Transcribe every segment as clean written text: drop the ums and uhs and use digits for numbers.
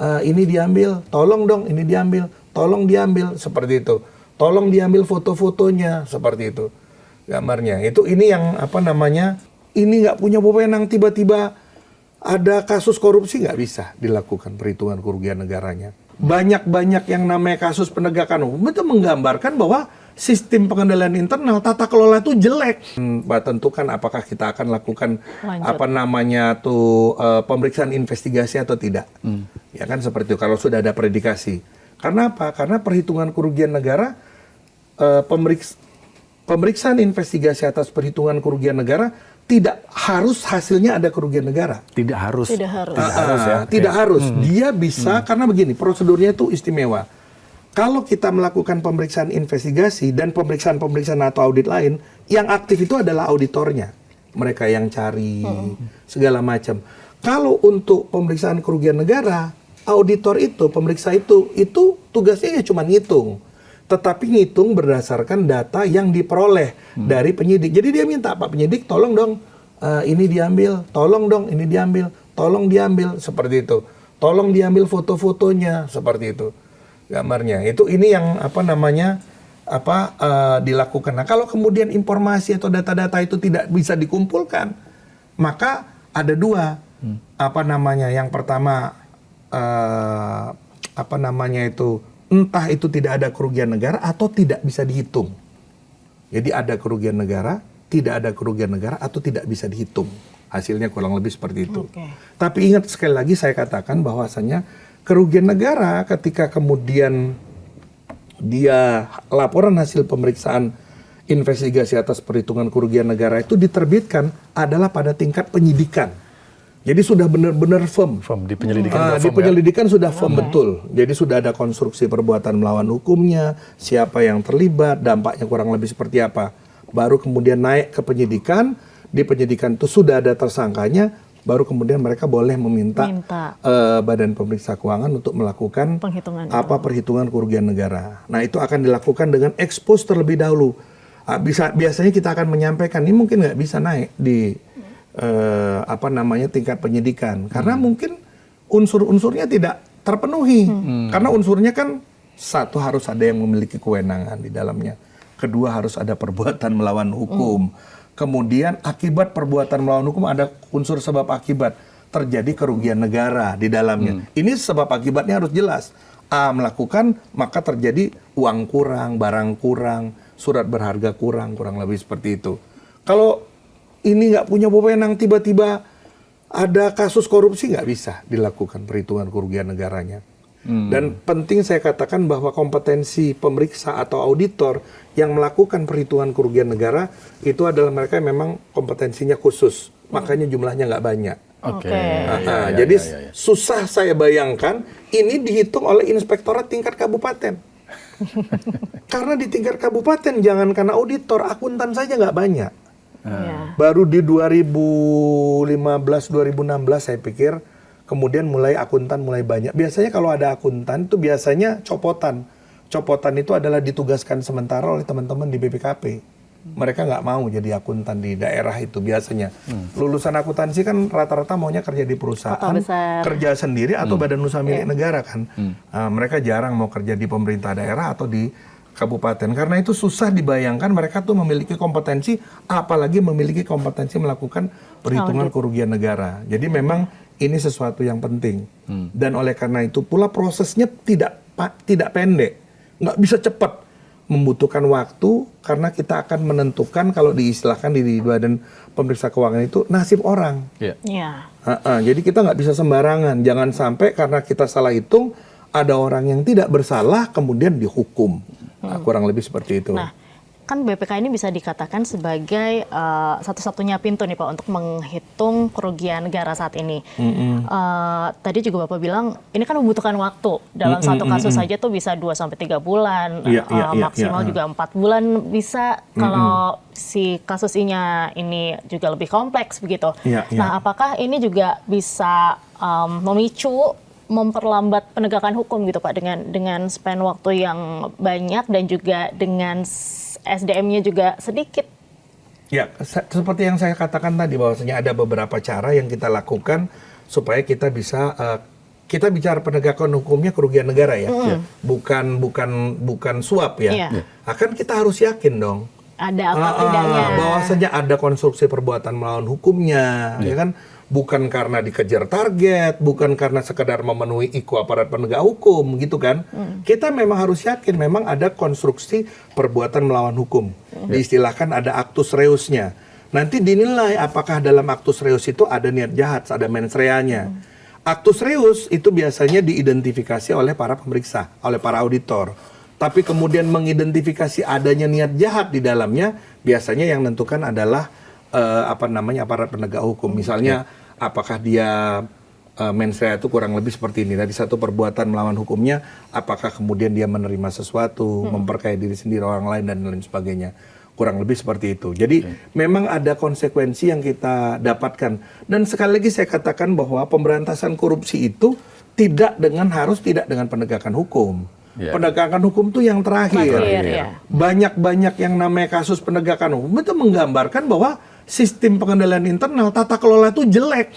Ini diambil, tolong dong, ini diambil, tolong diambil, seperti itu. Tolong diambil foto-fotonya, seperti itu. Gambarnya. Ini yang ini nggak punya wewenang, tiba-tiba ada kasus korupsi, nggak bisa dilakukan perhitungan kerugian negaranya. Banyak-banyak yang namanya kasus penegakan hukum itu menggambarkan bahwa sistem pengendalian internal, tata kelola itu jelek. Tentukan apakah kita akan lakukan pemeriksaan investigasi atau tidak. Ya kan seperti itu kalau sudah ada predikasi. Karena apa? Karena perhitungan kerugian negara, pemeriksaan investigasi atas perhitungan kerugian negara tidak harus hasilnya ada kerugian negara. Tidak harus. Tidak harus. Dia bisa karena begini, prosedurnya itu istimewa. Kalau kita melakukan pemeriksaan investigasi dan pemeriksaan atau audit lain, yang aktif itu adalah auditornya. Mereka yang cari segala macam. Kalau untuk pemeriksaan kerugian negara, auditor itu, pemeriksa itu tugasnya ya cuma ngitung. Tetapi ngitung berdasarkan data yang diperoleh dari penyidik. Jadi dia minta, Pak penyidik tolong dong ini diambil, tolong dong ini diambil, tolong diambil, seperti itu. Tolong diambil foto-fotonya, seperti itu. Gambarnya. Ini yang dilakukan. Nah, kalau kemudian informasi atau data-data itu tidak bisa dikumpulkan, maka ada dua. Yang pertama entah itu tidak ada kerugian negara atau tidak bisa dihitung. Jadi ada kerugian negara, tidak ada kerugian negara atau tidak bisa dihitung. Hasilnya kurang lebih seperti itu. Tapi ingat sekali lagi saya katakan bahwasanya kerugian negara ketika kemudian dia laporan hasil pemeriksaan investigasi atas perhitungan kerugian negara itu diterbitkan adalah pada tingkat penyidikan. Jadi sudah benar-benar firm. Di penyelidikan di penyelidikan sudah firm betul. Jadi sudah ada konstruksi perbuatan melawan hukumnya, siapa yang terlibat, dampaknya kurang lebih seperti apa. Baru kemudian naik ke penyidikan, di penyidikan itu sudah ada tersangkanya, baru kemudian mereka boleh meminta Badan Pemeriksa Keuangan untuk melakukan perhitungan kerugian negara. Nah, itu akan dilakukan dengan expose terlebih dahulu. Biasanya kita akan menyampaikan ini mungkin nggak bisa naik di tingkat penyidikan karena mungkin unsur-unsurnya tidak terpenuhi. Karena unsurnya kan satu harus ada yang memiliki kewenangan di dalamnya. Kedua harus ada perbuatan melawan hukum. Kemudian akibat perbuatan melawan hukum ada unsur sebab akibat terjadi kerugian negara di dalamnya. Ini sebab akibatnya harus jelas. A melakukan maka terjadi uang kurang, barang kurang, surat berharga kurang lebih seperti itu. Kalau ini nggak punya wewenang tiba-tiba ada kasus korupsi nggak bisa dilakukan perhitungan kerugian negaranya. Dan penting saya katakan bahwa kompetensi pemeriksa atau auditor yang melakukan perhitungan kerugian negara itu adalah mereka yang memang kompetensinya khusus. Makanya jumlahnya nggak banyak. Jadi susah saya bayangkan ini dihitung oleh inspektorat tingkat kabupaten. Karena di tingkat kabupaten jangankan auditor, akuntan saja nggak banyak. Baru di 2015-2016 saya pikir kemudian akuntan mulai banyak. Biasanya kalau ada akuntan itu biasanya copotan. Copotan itu adalah ditugaskan sementara oleh teman-teman di BPKP. Mereka nggak mau jadi akuntan di daerah itu biasanya. Lulusan akuntansi kan rata-rata maunya kerja di perusahaan, kerja sendiri atau badan usaha milik negara kan. Mereka jarang mau kerja di pemerintah daerah atau di kabupaten. Karena itu susah dibayangkan mereka tuh memiliki kompetensi, apalagi memiliki kompetensi melakukan perhitungan kerugian negara. Jadi memang ini sesuatu yang penting. Dan oleh karena itu pula prosesnya tidak pendek. Nggak bisa cepat. Membutuhkan waktu karena kita akan menentukan kalau diistilahkan di Badan Pemeriksa Keuangan itu nasib orang. Jadi kita nggak bisa sembarangan. Jangan sampai karena kita salah hitung ada orang yang tidak bersalah kemudian dihukum. Kurang lebih seperti itu. Nah, kan BPK ini bisa dikatakan sebagai satu-satunya pintu nih Pak untuk menghitung kerugian negara saat ini. Tadi juga Bapak bilang ini kan membutuhkan waktu. Dalam satu kasus saja tuh bisa 2-3 bulan, maksimal juga 4 bulan bisa kalau si kasusnya ini juga lebih kompleks begitu. Nah, apakah ini juga bisa memicu memperlambat penegakan hukum gitu Pak dengan span waktu yang banyak dan juga dengan SDM-nya juga sedikit? Ya, seperti yang saya katakan tadi bahwasanya ada beberapa cara yang kita lakukan supaya kita bisa kita bicara penegakan hukumnya kerugian negara ya, bukan suap ya. Akan kita harus yakin dong. Ada apa tidaknya? Bahwasanya ada konstruksi perbuatan melawan hukumnya, ya kan? Bukan karena dikejar target, bukan karena sekedar memenuhi IQ aparat penegak hukum, gitu kan? Kita memang harus yakin memang ada konstruksi perbuatan melawan hukum. Diistilahkan ada actus reusnya. Nanti dinilai apakah dalam actus reus itu ada niat jahat, ada mens reanya. Actus reus itu biasanya diidentifikasi oleh para pemeriksa, oleh para auditor. Tapi kemudian mengidentifikasi adanya niat jahat di dalamnya, biasanya yang menentukan adalah aparat penegak hukum. Misalnya apakah dia mens rea itu kurang lebih seperti ini. Tadi satu perbuatan melawan hukumnya, apakah kemudian dia menerima sesuatu, memperkaya diri sendiri, orang lain dan lain sebagainya. Kurang lebih seperti itu. Jadi memang ada konsekuensi yang kita dapatkan. Dan sekali lagi saya katakan bahwa pemberantasan korupsi itu tidak dengan penegakan hukum. Penegakan hukum itu yang terakhir. Banyak-banyak yang namanya kasus penegakan hukum itu menggambarkan bahwa sistem pengendalian internal, tata kelola itu jelek.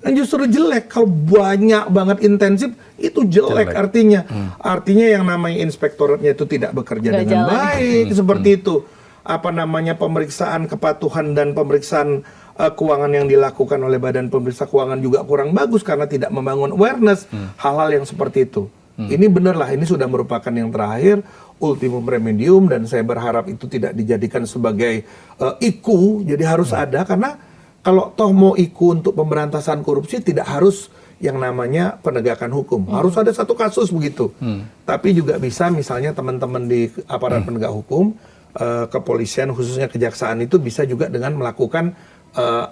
Dan justru jelek. Kalau banyak banget intensif, itu jelek artinya. Artinya yang namanya inspektoratnya itu tidak bekerja dengan baik. Seperti itu. Pemeriksaan kepatuhan dan pemeriksaan keuangan yang dilakukan oleh Badan Pemeriksa Keuangan juga kurang bagus karena tidak membangun awareness. Hal-hal yang seperti itu. Ini benarlah, ini sudah merupakan yang terakhir, ultimum remedium, dan saya berharap itu tidak dijadikan sebagai IQ, jadi harus ada, karena kalau toh mau IQ untuk pemberantasan korupsi tidak harus yang namanya penegakan hukum, harus ada satu kasus begitu. Tapi juga bisa misalnya teman-teman di aparat penegak hukum, kepolisian khususnya kejaksaan itu bisa juga dengan melakukan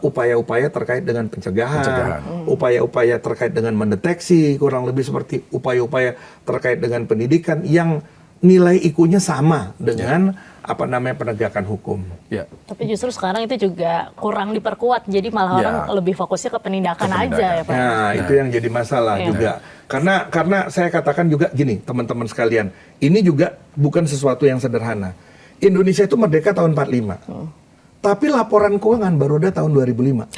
upaya-upaya terkait dengan pencegahan, upaya-upaya terkait dengan mendeteksi, kurang lebih seperti upaya-upaya terkait dengan pendidikan yang nilai IQ-nya sama dengan penegakan hukum. Tapi justru sekarang itu juga kurang diperkuat, jadi malah orang lebih fokusnya ke penindakan aja ya Pak. Nah, itu yang jadi masalah juga. Karena saya katakan juga gini, teman-teman sekalian, ini juga bukan sesuatu yang sederhana. Indonesia itu merdeka tahun 45. Tapi laporan keuangan baru ada tahun 2005.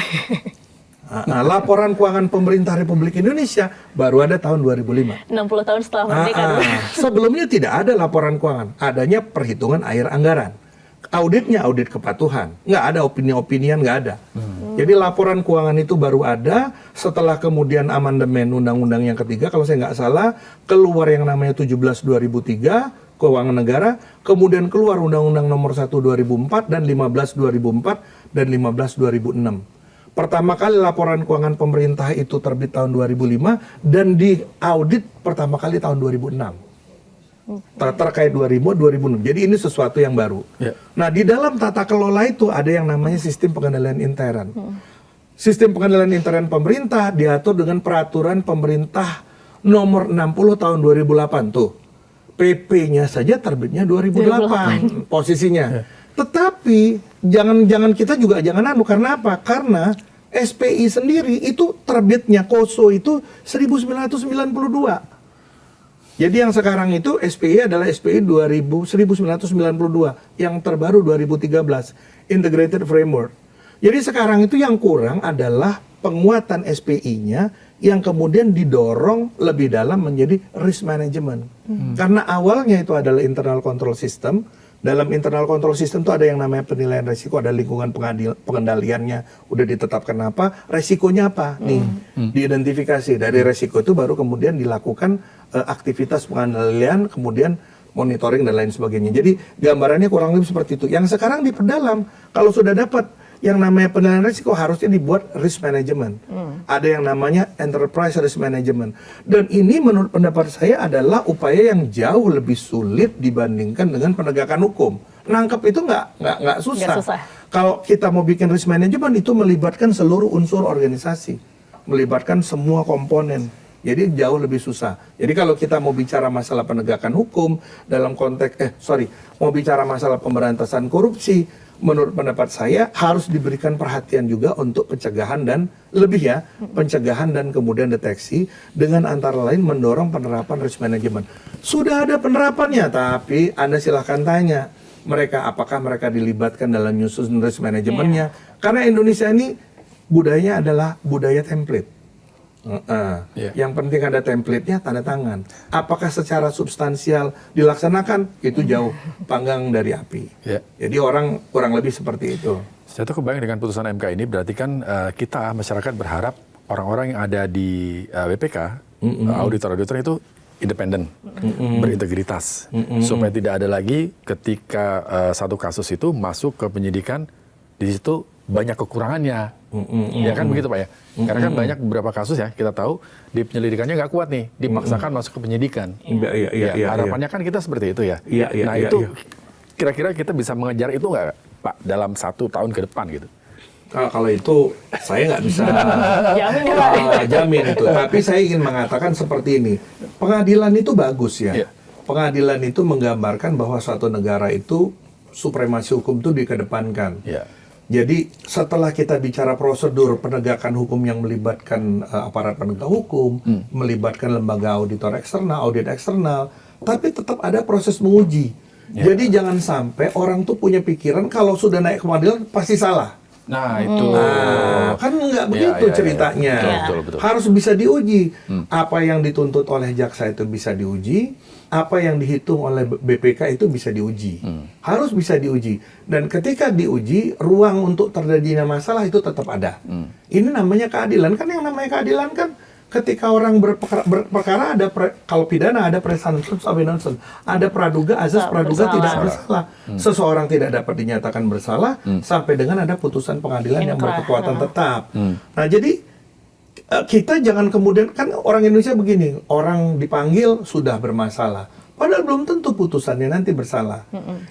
Laporan keuangan pemerintah Republik Indonesia baru ada tahun 2005. 60 tahun setelah merdeka. Sebelumnya tidak ada laporan keuangan. Adanya perhitungan air anggaran. Auditnya audit kepatuhan. Nggak ada opini-opinian, nggak ada. Jadi laporan keuangan itu baru ada setelah kemudian amandemen Undang-Undang yang ketiga, kalau saya nggak salah, keluar yang namanya 17/2003, Keuangan Negara, kemudian keluar Undang-Undang Nomor 1 2004 dan 15 2004 dan 15 2006. Pertama kali laporan keuangan pemerintah itu terbit tahun 2005 dan diaudit pertama kali tahun 2006. Terkait 2006. Jadi ini sesuatu yang baru. Nah, di dalam tata kelola itu ada yang namanya sistem pengendalian intern. Sistem pengendalian intern pemerintah diatur dengan peraturan pemerintah nomor 60 tahun 2008 tuh. PP-nya saja terbitnya 2008 posisinya. Tetapi jangan kita juga jangan karena apa? Karena SPI sendiri itu terbitnya KOSO itu 1992. Jadi yang sekarang itu SPI adalah SPI 1992, yang terbaru 2013, Integrated Framework. Jadi sekarang itu yang kurang adalah penguatan SPI-nya yang kemudian didorong lebih dalam menjadi risk management. Karena awalnya itu adalah internal control system. Dalam internal control system itu ada yang namanya penilaian resiko, ada lingkungan pengendaliannya, udah ditetapkan apa, resikonya apa, nih diidentifikasi. Dari resiko itu baru kemudian dilakukan aktivitas pengendalian, kemudian monitoring dan lain sebagainya. Jadi gambarannya kurang lebih seperti itu. Yang sekarang diperdalam, kalau sudah dapat yang namanya penilaian risiko harusnya dibuat risk management. Ada yang namanya enterprise risk management. Dan ini menurut pendapat saya adalah upaya yang jauh lebih sulit dibandingkan dengan penegakan hukum. Nangkep itu nggak susah. Kalau kita mau bikin risk management itu melibatkan seluruh unsur organisasi, melibatkan semua komponen. Jadi jauh lebih susah. Jadi kalau kita mau bicara masalah penegakan hukum dalam konteks mau bicara masalah pemberantasan korupsi, menurut pendapat saya harus diberikan perhatian juga untuk pencegahan dan pencegahan dan kemudian deteksi dengan antara lain mendorong penerapan risk management. Sudah ada penerapannya, tapi Anda silahkan tanya mereka apakah mereka dilibatkan dalam nyusun risk manajemennya. Karena Indonesia ini budayanya adalah budaya template. Yang penting ada template-nya, tanda tangan. Apakah secara substansial dilaksanakan? Itu jauh panggang dari api. Jadi orang kurang lebih seperti itu. Saya tuh kebayang dengan putusan MK ini berarti kan kita masyarakat berharap orang-orang yang ada di BPK, auditor-auditor itu independen, berintegritas, supaya tidak ada lagi ketika satu kasus itu masuk ke penyidikan, di situ banyak kekurangannya, ya kan begitu Pak ya? Karena kan banyak beberapa kasus ya kita tahu di penyelidikannya nggak kuat nih, dipaksakan masuk ke penyidikan. Harapannya kan kita seperti itu ya. Nah itu kira-kira kita bisa mengejar itu nggak Pak dalam 1 tahun ke depan gitu? Kalau itu saya nggak bisa jamin itu. Tapi saya ingin mengatakan seperti ini. Pengadilan itu bagus ya. Pengadilan itu menggambarkan bahwa suatu negara itu supremasi hukum itu dikedepankan. Jadi setelah kita bicara prosedur penegakan hukum yang melibatkan aparat penegak hukum, melibatkan lembaga auditor eksternal, audit eksternal, tapi tetap ada proses menguji. Jadi jangan sampai orang tuh punya pikiran kalau sudah naik ke pengadilan pasti salah. Nah itu kan nggak begitu ceritanya. Betul. Harus bisa diuji. Apa yang dituntut oleh jaksa itu bisa diuji, apa yang dihitung oleh BPK itu bisa diuji. Harus bisa diuji. Dan ketika diuji, ruang untuk terjadinya masalah itu tetap ada. Ini namanya keadilan. Kan yang namanya keadilan kan ketika orang berperkara ada kalau pidana ada presumption of innocence, ada praduga azas praduga tidak bersalah. Seseorang tidak dapat dinyatakan bersalah sampai dengan ada putusan pengadilan yang berkekuatan tetap. Nah, jadi kita jangan kemudian, kan orang Indonesia begini, orang dipanggil sudah bermasalah. Padahal belum tentu putusannya nanti bersalah.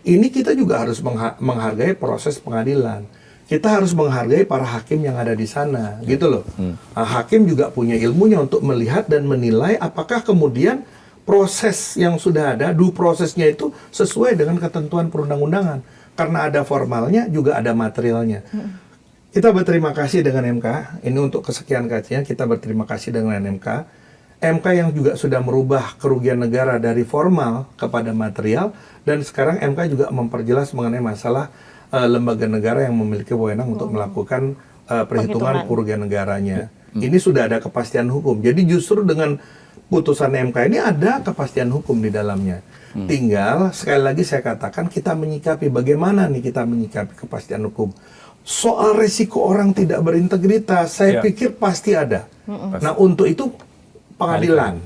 Ini kita juga harus menghargai proses pengadilan. Kita harus menghargai para hakim yang ada di sana, gitu loh. Hakim juga punya ilmunya untuk melihat dan menilai apakah kemudian proses yang sudah ada, due prosesnya itu sesuai dengan ketentuan perundang-undangan. Karena ada formalnya, juga ada materialnya. Kita berterima kasih dengan MK, ini untuk kesekian kalinya kita berterima kasih dengan MK. MK yang juga sudah merubah kerugian negara dari formal kepada material, dan sekarang MK juga memperjelas mengenai masalah lembaga negara yang memiliki wewenang untuk melakukan perhitungan kerugian negaranya. Ini sudah ada kepastian hukum. Jadi justru dengan putusan MK ini ada kepastian hukum di dalamnya. Tinggal sekali lagi saya katakan kita menyikapi bagaimana nih kita menyikapi kepastian hukum. Soal resiko orang tidak berintegritas, saya pikir pasti ada. Nah untuk itu pengadilan.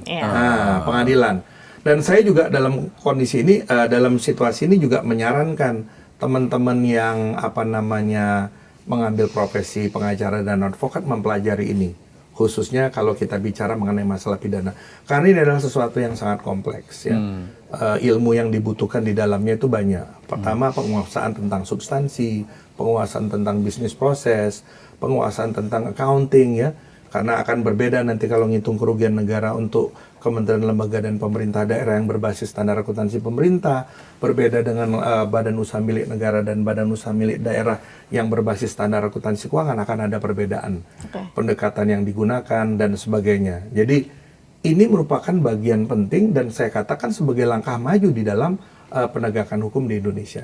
Pengadilan. Dan saya juga dalam kondisi ini, dalam situasi ini juga menyarankan teman-teman yang mengambil profesi pengacara dan advokat mempelajari ini, khususnya kalau kita bicara mengenai masalah pidana, karena ini adalah sesuatu yang sangat kompleks ya. Ilmu yang dibutuhkan di dalamnya itu banyak. Pertama, penguasaan tentang substansi, penguasaan tentang bisnis proses, penguasaan tentang accounting ya, karena akan berbeda nanti kalau ngitung kerugian negara untuk kementerian lembaga dan pemerintah daerah yang berbasis standar akuntansi pemerintah, berbeda dengan badan usaha milik negara dan badan usaha milik daerah yang berbasis standar akuntansi keuangan, akan ada perbedaan pendekatan yang digunakan dan sebagainya. Jadi ini merupakan bagian penting dan saya katakan sebagai langkah maju di dalam penegakan hukum di Indonesia.